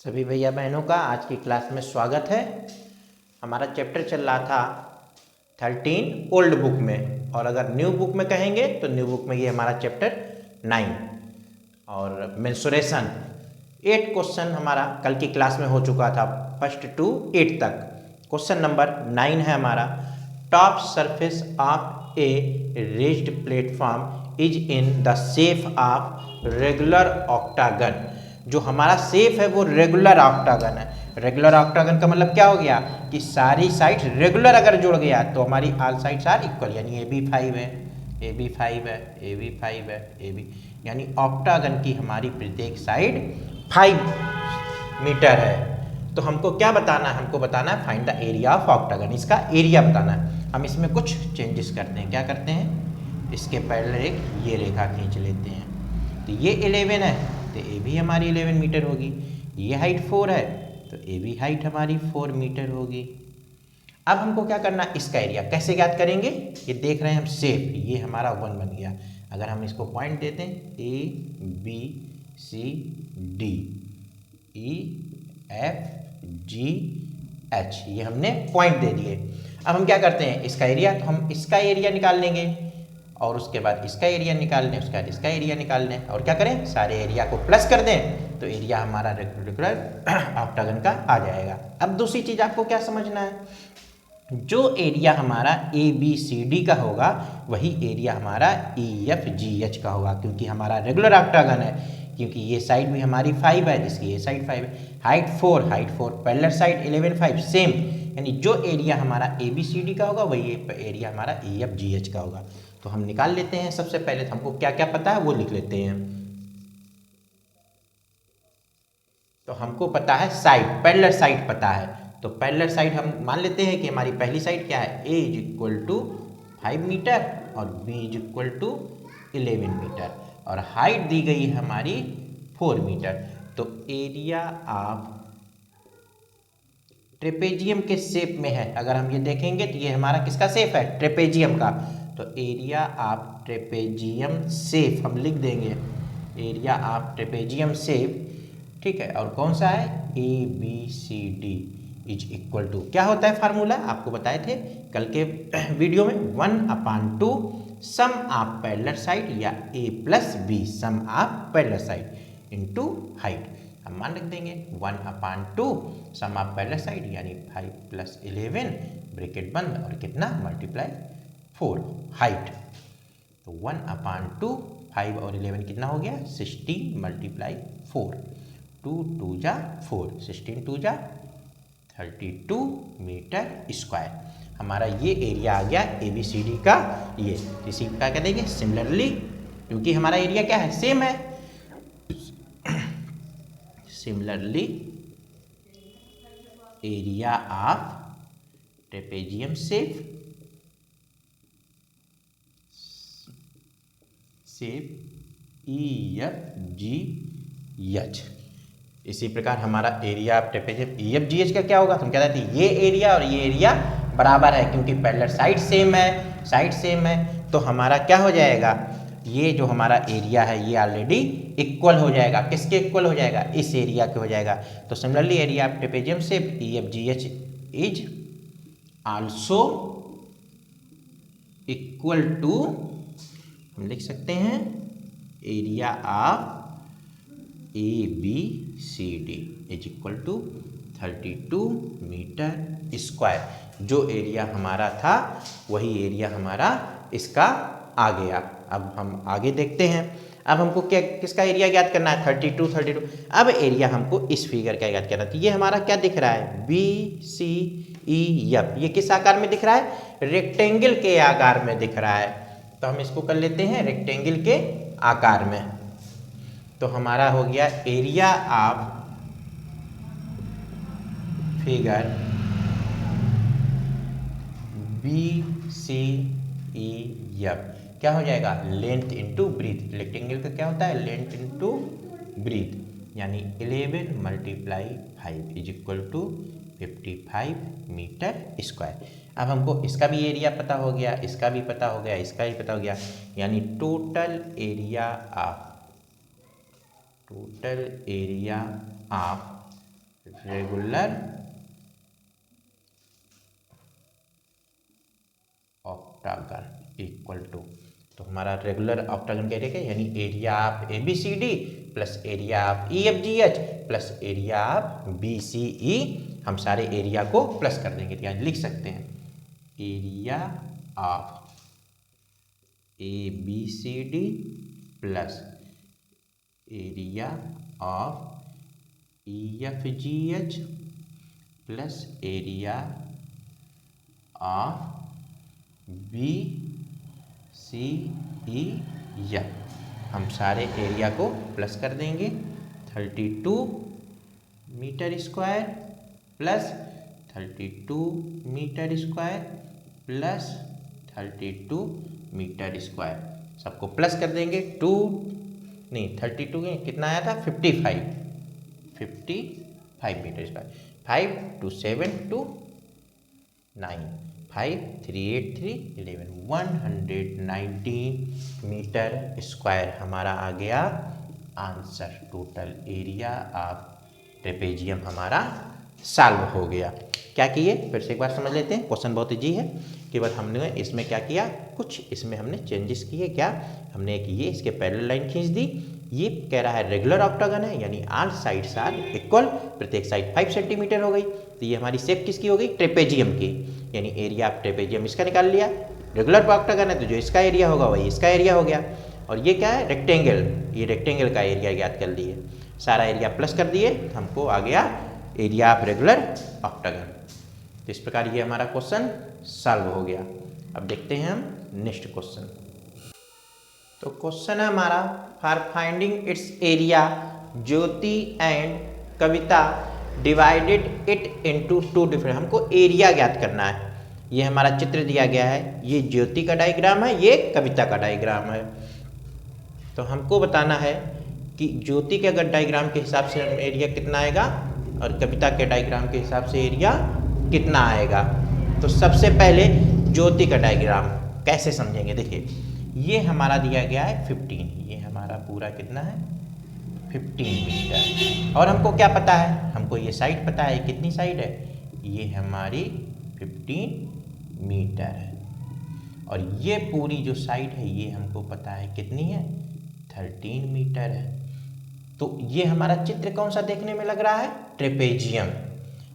सभी भैया बहनों का आज की क्लास में स्वागत है। हमारा चैप्टर चल रहा था 13 ओल्ड बुक में, और अगर न्यू बुक में कहेंगे तो न्यू बुक में ये हमारा चैप्टर 9 और मेंसुरेशन 8 क्वेश्चन हमारा कल की क्लास में हो चुका था, फर्स्ट टू 8 तक। क्वेश्चन नंबर 9 है हमारा, top surface of A raised platform is in the shape of regular octagon. जो हमारा शेप है वो रेगुलर ऑक्टागन है। रेगुलर ऑक्टागन का मतलब क्या हो गया कि सारी साइड रेगुलर अगर जुड़ गया तो हमारी ऑल साइड्स आर इक्वल, यानी ए बी 5 है, ए बी 5 है, ए बी 5 है, ए बी, यानी ऑक्टागन की हमारी प्रत्येक साइड 5 मीटर है। तो हमको क्या बताना है, हमको बताना है find the area of octagon, इसका एरिया बताना है। हम इसमें कुछ चेंजेस करते हैं। क्या करते हैं, इसके पहले एक ये रेखा खींच लेते हैं। तो ये 11 है तो ए भी हमारी 11 मीटर होगी। ये हाइट 4 है तो ए भी हाइट हमारी 4 मीटर होगी। अब हमको क्या करना है, इसका एरिया कैसे ज्ञात करेंगे। ये देख रहे हैं हम शेप, ये हमारा 1 बन गया। अगर हम इसको पॉइंट देते हैं A B C D E F G H, ये हमने पॉइंट दे दिए। अब हम क्या करते हैं, इसका एरिया, तो हम इसका एरिया निकाल लेंगे और उसके बाद इसका एरिया निकाल लें, उसके बाद इसका एरिया निकाल लें, और क्या करें, सारे एरिया को प्लस कर दें तो एरिया हमारा रेगुलर ऑक्टागन का आ जाएगा। अब दूसरी चीज़ आपको क्या समझना है, जो एरिया हमारा ए बी सी डी का होगा वही एरिया हमारा ई एफ जी एच का होगा, क्योंकि हमारा रेगुलर ऑक्टागन है, क्योंकि ये साइड भी हमारी 5 है जिसकी ये साइड 5 है। हाइट 4 पैरेलल साइड 11 5 सेम, यानी जो एरिया हमारा ए बी सी डी का होगा वही एरिया हमारा ई एफ जी एच का होगा। तो हम निकाल लेते हैं। सबसे पहले तो हमको क्या क्या पता है वो लिख लेते हैं। तो हमको पता है साइड, पैरेलल साइड पता है। तो पैरेलल साइड हम मान लेते हैं कि हमारी पहली साइड क्या है, A is equal to 5 metre और B is equal to 11 metre, और हाइट दी गई है हमारी 4 मीटर। तो एरिया ऑफ ट्रेपेजियम के शेप में है, अगर हम ये देखेंगे तो ये हमारा किसका शेप है, ट्रेपेजियम का। तो एरिया ऑफ ट्रेपेजियम शेप हम लिख देंगे, एरिया ऑफ ट्रेपेजियम शेप, ठीक है। और कौन सा है, A B C D is equal to, क्या होता है फार्मूला आपको बताए थे कल के वीडियो में, 1/2 सम ऑफ पैरेलल साइड या A plus B sum of parallel side into height. हम मान रख देंगे 1/2 सम ऑफ पैरेलल साइड यानी 5 + 11 ब्रैकेट बंद और कितना मल्टीप्लाई 4 हाइट। तो 1/2 5 और 11 कितना हो गया, 16 × 4, 2 2 जा 4, 16 2 जा 32 मीटर स्क्वायर। हमारा ये एरिया आ गया ए बी सी डी का। ये इसी का कह देंगे सिमिलरली, क्योंकि हमारा एरिया क्या है, सेम है। Similarly area of trapezium shape E F G H. इसी प्रकार हमारा area of trapezium E F G H का क्या होगा, तो हम क्या कहते हैं, ये एरिया और ये एरिया बराबर है, क्योंकि पैरेलल साइड सेम है, साइड सेम है। तो हमारा क्या हो जाएगा, ये जो हमारा एरिया है ये ऑलरेडी इक्वल हो जाएगा, किसके इक्वल हो जाएगा, इस एरिया के हो जाएगा। तो similarly area of trapezium shape E F G H is also equal to, हम लिख सकते हैं area of A B C D is equal to 32 metre square. जो एरिया हमारा था वही एरिया हमारा इसका आ गया। अब हम आगे देखते हैं। अब हमको क्या, किसका एरिया ज्ञात करना है, 32। अब एरिया हमको इस फिगर का ज्ञात करना है। तो ये हमारा क्या दिख रहा है, बी सी ई एफ, ये किस आकार में दिख रहा है, रेक्टेंगल के आकार में दिख रहा है। तो हम इसको कर लेते हैं रेक्टेंगल के आकार में। तो हमारा हो गया area of figure B C E F, क्या हो जाएगा, लेंथ इंटू ब्रीथ। रेक्टेंगल का क्या होता है, लेंथ इंटू ब्रीथ, यानी 11 × 5 is equal to 55 metre square. अब हमको इसका भी एरिया पता हो गया, इसका भी पता हो गया, इसका भी पता हो गया, यानी total area of regular octagon equal to, तो हमारा रेगुलर ऑक्टागन का एरिया क्या, यानी area of ABCD plus area of EFGH plus area of BCE, हम सारे एरिया को प्लस कर देंगे। तो यहाँ लिख सकते हैं area of ABCD plus area of EFGH plus area of BCE, हम सारे एरिया को प्लस कर देंगे। 32 metre square plus 32 metre square plus 32 metre square, सबको प्लस कर देंगे। 32 कितना आया था, 55 मीटर स्क्वायर। 5 2 7 2 9 5 3 8 3 11 119 मीटर स्क्वायर हमारा आ गया answer. Total area of trapezium हमारा सॉल्व हो गया। क्या किए, फिर से एक बार समझ लेते हैं। क्वेश्चन बहुत इजी है, केवल हमने इसमें क्या किया, कुछ इसमें हमने चेंजेस किए। क्या हमने किए, इसके पैरेलल लाइन खींच दी। ये कह रहा है रेगुलर ऑक्टागन है, यानी ऑल साइड्स आर इक्वल, प्रत्येक साइड 5 सेंटीमीटर हो गई। तो ये हमारी शेप किसकी हो गई, ट्रेपेजियम की, यानी एरिया ऑफ ट्रेपेजियम इसका निकाल लिया। रेगुलर ऑक्टागन है तो जो इसका एरिया होगा वही इसका एरिया हो गया। और ये क्या है, रेक्टेंगल, ये रेक्टेंगल का एरिया ज्ञात कर लिए, सारा एरिया प्लस कर दिए, हमको आ गया एरिया ऑफ रेगुलर ऑक्टागन। तो इस प्रकार ये हमारा क्वेश्चन सॉल्व हो गया। अब देखते हैं हम नेक्स्ट क्वेश्चन। तो क्वेश्चन है हमारा, for finding it's area Jyoti and Kavita divided it into 2 different, हमको एरिया ज्ञात करना है। ये हमारा चित्र दिया गया है, ये ज्योति का डायग्राम है, ये कविता का डायग्राम है। तो हमको बताना है कि ज्योति के अगर डायग्राम के हिसाब से एरिया कितना आएगा और कविता के डायग्राम के हिसाब से एरिया कितना आएगा। तो सबसे पहले ज्योति का डायग्राम कैसे समझेंगे, देखिए ये हमारा दिया गया है 15, ये हमारा पूरा कितना है 15 मीटर। और हमको क्या पता है, हमको ये साइड पता है, कितनी साइड है, ये हमारी 15 मीटर है। और ये पूरी जो साइड है ये हमको पता है कितनी है, 13 मीटर है। तो ये हमारा चित्र कौन सा देखने में लग रहा है, ट्रेपेजियम।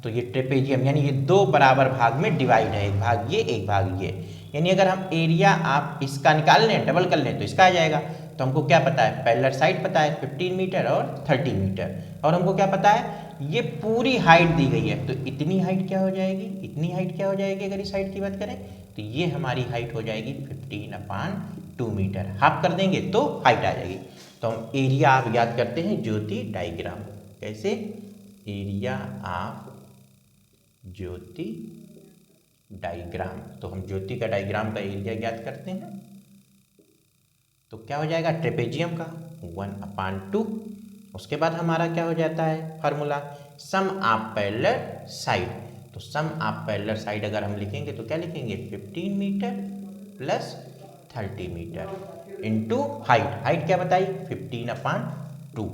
तो ये ट्रेपेजियम यानी ये 2 बराबर भाग में डिवाइड है, एक भाग ये एक भाग ये। यानी अगर हम एरिया आप इसका निकाल लें, डबल कर लें तो इसका आ जाएगा। तो हमको क्या पता है, पैरेलल साइड पता है 15 मीटर और 30 मीटर। और हमको क्या पता है, ये पूरी हाइट दी गई है। तो इतनी हाइट क्या हो जाएगी, इतनी हाइट क्या हो जाएगी, अगर इस हाइट की बात करें तो ये हमारी हाइट हो जाएगी 15/2 मीटर। हाफ कर देंगे तो हाइट आ जाएगी। तो हम एरिया आप याद करते हैं ज्योति डायग्राम, कैसे, एरिया ऑफ ज्योति डायग्राम। तो हम ज्योति का डायग्राम का एरिया ज्ञात करते हैं। तो क्या हो जाएगा, ट्रेपेजियम का 1/2। उसके बाद हमारा क्या हो जाता है formula, sum of parallel side. तो सम ऑफ पैरेलल साइड अगर हम लिखेंगे तो क्या लिखेंगे, 15 metre plus 30 metre into height. Height क्या बताई, 15/2,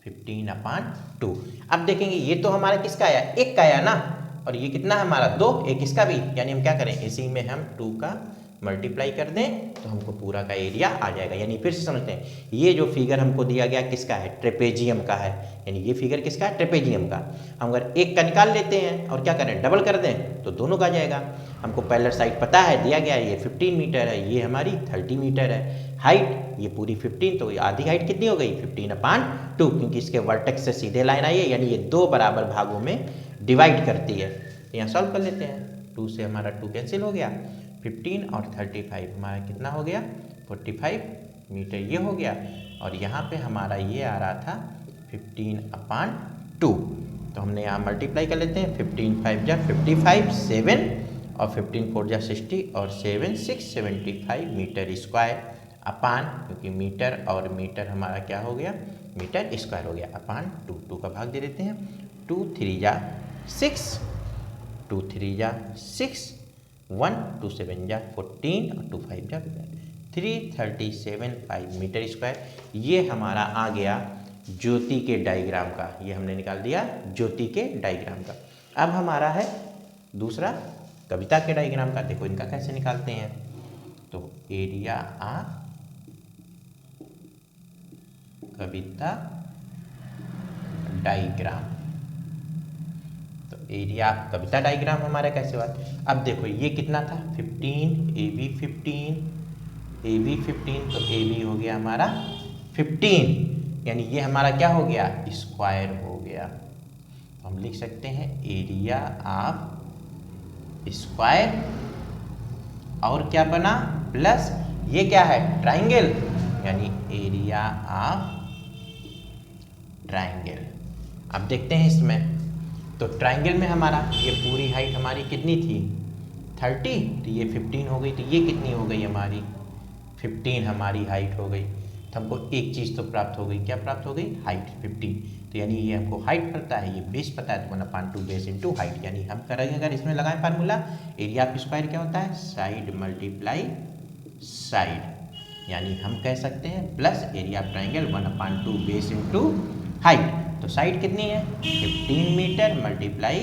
15/2। अब देखेंगे ये तो हमारा किसका आया, एक का आया ना, और ये कितना है हमारा 2, एक इसका भी। यानी हम क्या करें, इसी में हम 2 का मल्टीप्लाई कर दें तो हमको पूरा का एरिया आ जाएगा। यानी फिर से समझते हैं, ये जो फिगर हमको दिया गया किसका है, ट्रेपेजियम का है। यानी ये फिगर किसका है, ट्रेपेजियम का। हम अगर एक का निकाल लेते हैं और क्या करें, डबल कर दें तो दोनों का आ जाएगा। हमको पैरेलल साइड पता है, दिया गया है ये 15 मीटर है, ये हमारी 30 मीटर है। हाइट ये पूरी 15, तो आधी हाइट कितनी हो गई, 15/2, क्योंकि इसके वर्टेक्स से सीधे लाइन आई है। यानी ये 2 बराबर भागों में डिवाइड करती है। यहाँ सॉल्व कर लेते हैं, 2 से हमारा 2 कैंसिल हो गया, 15 और 35 हमारा कितना हो गया, 45 मीटर ये हो गया। और यहाँ पे हमारा ये आ रहा था 15/2। तो हमने यहाँ मल्टीप्लाई कर लेते हैं, 15 5 जा 55, 7 और 15 4 जा 60 और 7 675 मीटर स्क्वायर अपान, क्योंकि मीटर और मीटर हमारा क्या हो गया, मीटर स्क्वायर हो गया, अपान 2 का भाग दे देते हैं। 2 3 जा 6, 2 3 जा 6, 1 2 7 जा 14 और 2 5 जा 337.5 मीटर स्क्वायर। ये हमारा आ गया ज्योति के डायग्राम का, ये हमने निकाल दिया ज्योति के डायग्राम का। अब हमारा है दूसरा कविता के डायग्राम का। देखो इनका कैसे निकालते हैं। तो एरिया ऑफ कविता डायग्राम, तो एरिया ऑफ कविता डायग्राम हमारा कैसे हुआ। अब देखो ये कितना था 15, AB 15, AB 15, तो AB हो गया हमारा 15, यानी ये हमारा क्या हो गया स्क्वायर हो गया। तो हम लिख सकते हैं एरिया ऑफ स्क्वायर और क्या बना प्लस ये क्या है ट्राइंगल, यानी एरिया ऑफ ट्राइंगल। अब देखते हैं इसमें, तो ट्राइंगल में हमारा ये पूरी हाइट हमारी कितनी थी 30, तो ये 15 हो गई, तो ये कितनी हो गई हमारी 15 हमारी हाइट हो गई। तो हमको एक चीज़ तो प्राप्त हो गई, क्या प्राप्त हो गई हाइट 15, तो यानी ये हमको हाइट पता है, ये बेस पता है, तो 1/2 बेस इंटू हाइट। यानी हम करेंगे अगर इसमें लगाएं फार्मूला, एरिया ऑफ स्क्वायर क्या होता है साइड मल्टीप्लाई साइड, यानी हम कह सकते हैं plus area of triangle 1/2 base into height. तो साइड कितनी है 15 metre multiply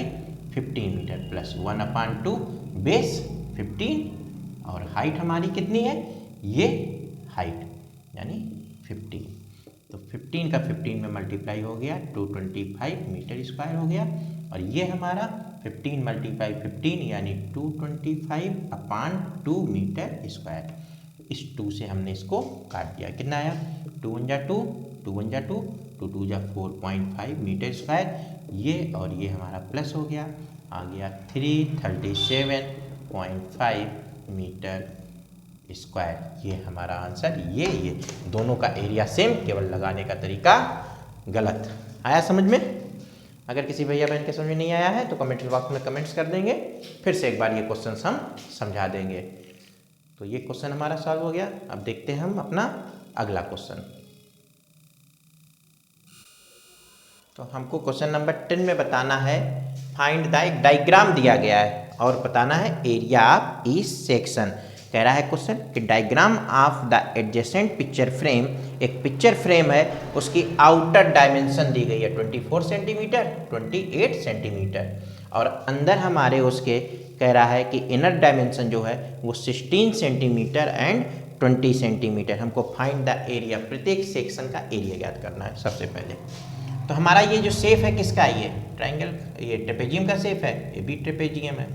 15 metre plus 1/2 base 15 और हाइट हमारी कितनी है ये हाइट यानी 15, तो 15 का 15 में मल्टीप्लाई हो गया 225 मीटर स्क्वायर हो गया। और ये हमारा 15 मल्टीप्लाई 15 यानी 225/2 मीटर स्क्वायर। इस 2 से हमने इसको काट दिया, कितना आया 2 1 जा 2, 2 1 जा 2, 2 2 जा 4.5 मीटर स्क्वायर, ये और ये हमारा प्लस हो गया, आ गया 337.5 मीटर स्क्वायर। ये हमारा आंसर, ये दोनों का एरिया सेम, केवल लगाने का तरीका गलत। आया समझ में? अगर किसी भैया बहन के समझ में नहीं आया है तो कमेंट बॉक्स में कमेंट्स कर देंगे, फिर से एक बार ये क्वेश्चन हम समझा देंगे। तो ये क्वेश्चन हमारा सॉल्व हो गया। अब देखते हैं हम अपना अगला क्वेश्चन। तो हमको क्वेश्चन नंबर 10 में बताना है, फाइंड द, एक डायग्राम दिया गया है और बताना है एरिया ऑफ ईच सेक्शन। कह रहा है क्वेश्चन कि diagram of the adjacent picture frame, एक पिक्चर फ्रेम है उसकी आउटर डायमेंशन दी गई है 24 सेंटीमीटर 28 सेंटीमीटर और अंदर हमारे उसके कह रहा है कि इनर डायमेंशन जो है वो 16 सेंटीमीटर एंड 20 सेंटीमीटर। हमको फाइंड द एरिया, प्रत्येक सेक्शन का एरिया ज्ञात करना है। सबसे पहले तो हमारा ये जो शेप है किसका है, ये ट्रायंगल, ये ट्रेपेजियम का शेप है, ये भी ट्रेपेजियम है,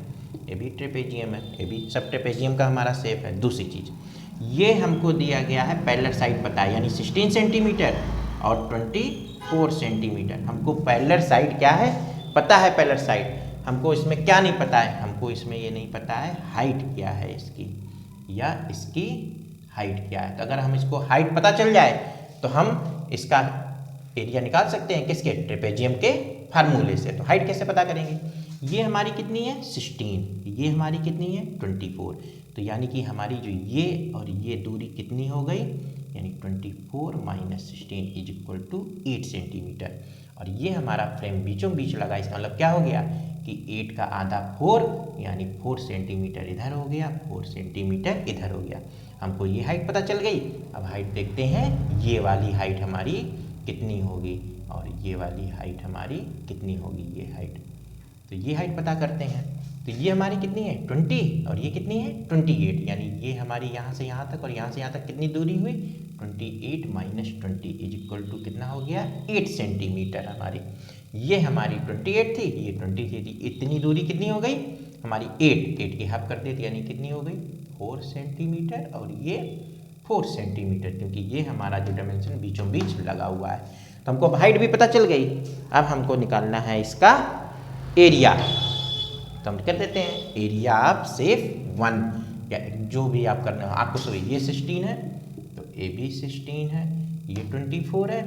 ये भी ट्रेपेजियम है, ये भी सब ट्रेपेजियम का हमारा शेप है। दूसरी चीज़ ये हमको दिया गया है पैरेलल साइड पता है, यानी 16 सेंटीमीटर और 24 सेंटीमीटर। हमको पैरेलल साइड क्या है पता है, पैरेलल साइड। हमको इसमें क्या नहीं पता है, हमको इसमें ये नहीं पता है हाइट क्या है इसकी, या इसकी हाइट क्या है। तो अगर हम इसको हाइट पता चल जाए तो हम इसका एरिया निकाल सकते हैं किसके, ट्रेपेजियम के फार्मूले से। तो हाइट कैसे पता करेंगे, ये हमारी कितनी है 16, ये हमारी कितनी है 24, तो यानी कि हमारी जो ये और ये दूरी कितनी हो गई, यानी 24 - 16 = 8 सेंटीमीटर। और ये हमारा फ्रेम बीचों बीच लगा, इसका मतलब क्या हो गया कि 8 का आधा 4 यानी 4 सेंटीमीटर इधर हो गया, 4 सेंटीमीटर इधर हो गया। हमको ये हाइट पता चल गई। अब हाइट देखते हैं, ये वाली हाइट हमारी कितनी होगी और ये वाली हाइट हमारी कितनी होगी, ये हाइट। तो ये हाइट पता करते हैं। तो ये हमारी कितनी है 20 और ये कितनी है 28, यानी ये हमारी यहाँ से यहाँ तक और यहाँ से यहाँ तक कितनी दूरी हुई 28 - 20 = कितना हो गया 8 सेंटीमीटर हमारी। ये हमारी 28 थी, ये 23 थी, इतनी दूरी कितनी हो गई हमारी 8 की हाफ कर देती, यानी कितनी हो गई 4 सेंटीमीटर और ये 4 सेंटीमीटर, क्योंकि ये हमारा जो डायमेंशन बीचों बीच लगा हुआ है। तो हमको हाइट भी पता चल गई। अब हमको निकालना है इसका एरिया। तो हम कर देते हैं एरिया ऑफ शेप 1, या जो भी आप करना हो आपको। सो ये 16 है तो ए बी 16 है, ये 24 है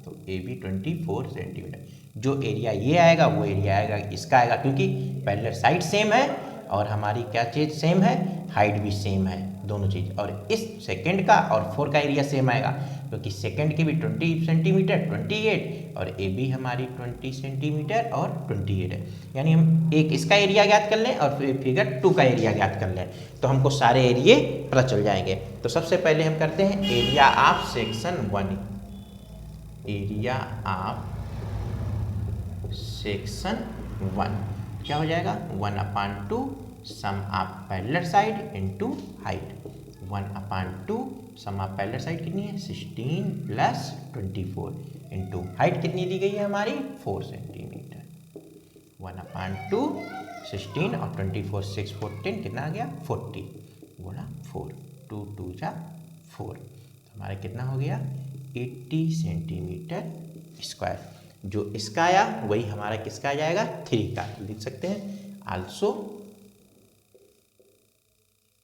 तो ए बी 24 सेंटीमीटर। जो एरिया ये आएगा वो एरिया आएगा इसका आएगा, क्योंकि पैरेलल साइड सेम है और हमारी क्या चीज़ सेम है, हाइट भी सेम है, दोनों चीज़। और इस सेकंड का और 4 का एरिया सेम आएगा, क्योंकि सेकंड के भी 20 सेंटीमीटर 28 और ए बी हमारी 20 सेंटीमीटर और 28 है। यानी हम एक इसका एरिया ज्ञात कर लें और फिर फिगर 2 का एरिया ज्ञात कर लें तो हमको सारे एरिए पता चल जाएंगे। तो सबसे पहले हम करते हैं area of section 1 area of section 1 क्या हो जाएगा 1/2 sum of parallel side into height. 1/2 sum of parallel side कितनी है 16 प्लस 24 इनटू हाइट कितनी दी गई है हमारी 4 सेंटीमीटर। 1/2 16 और 24 6 14 कितना आ गया 40 गुणा 4 2 2 जा 4 तो हमारा कितना हो गया 80 सेंटीमीटर स्क्वायर। जो इसका आया वही हमारा किसका आ जाएगा 3 का। तो लिख सकते हैं आल्सो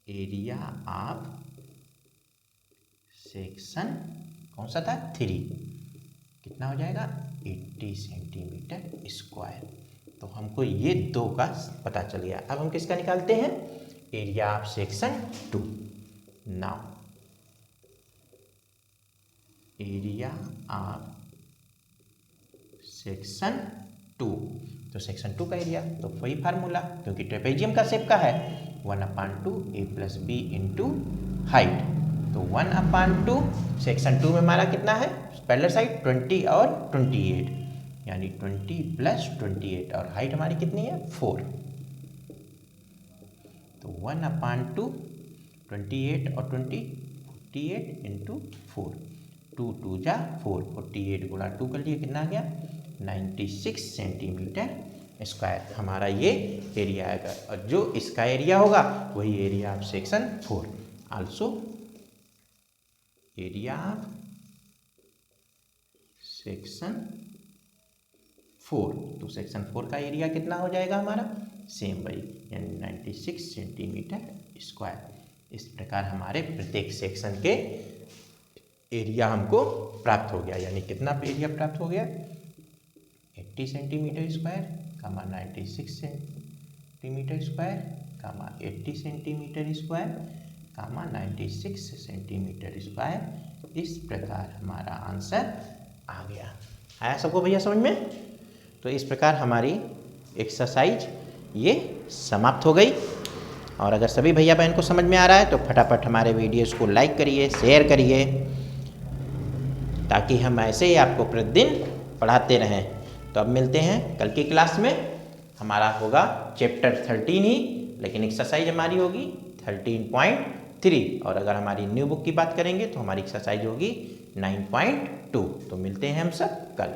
एरिया ऑफ सेक्शन कौन सा था 3 कितना हो जाएगा 80 सेंटीमीटर स्क्वायर। तो हमको ये 2 का पता चल गया। अब हम किसका निकालते हैं area of section 2। Now area of section 2 तो सेक्शन 2 का एरिया तो वही फार्मूला क्योंकि ट्रेपेजियम का शेप का है 1/2 a + b इंटू हाइट। तो 1/2 सेक्शन 2 में हमारा कितना है पैरेलल साइड 20 और 28 यानी 20 + 28 और हाइट हमारी कितनी है 4। तो 1/2 28 और 20 48 इंटू 4 2 2 जा 4 48 गुणा 2 कर लिए कितना आ गया 96 सेंटीमीटर स्क्वायर हमारा ये एरिया आएगा। और जो इसका एरिया होगा वही area of section 4। Also area of section 4 तो सेक्शन 4 का एरिया कितना हो जाएगा हमारा सेम वही यानी 96 सेंटीमीटर स्क्वायर। इस प्रकार हमारे प्रत्येक सेक्शन के एरिया हमको प्राप्त हो गया यानी कितना एरिया प्राप्त हो गया 80 centimetre square 96 centimetre square 80 centimetre square 96 centimetre square. इस प्रकार हमारा आंसर आ गया। आया सबको भैया समझ में। तो इस प्रकार हमारी एक्सरसाइज ये समाप्त हो गई। और अगर सभी भैया बहन को समझ में आ रहा है तो फटाफट हमारे वीडियोज़ को लाइक करिए शेयर करिए ताकि हम ऐसे ही आपको प्रतिदिन पढ़ाते रहें। तो अब मिलते हैं कल की क्लास में। हमारा होगा चैप्टर 13 ही लेकिन एक्सरसाइज हमारी होगी 13.3 और अगर हमारी न्यू बुक की बात करेंगे तो हमारी एक्सरसाइज होगी 9.2। तो मिलते हैं हम सब कल।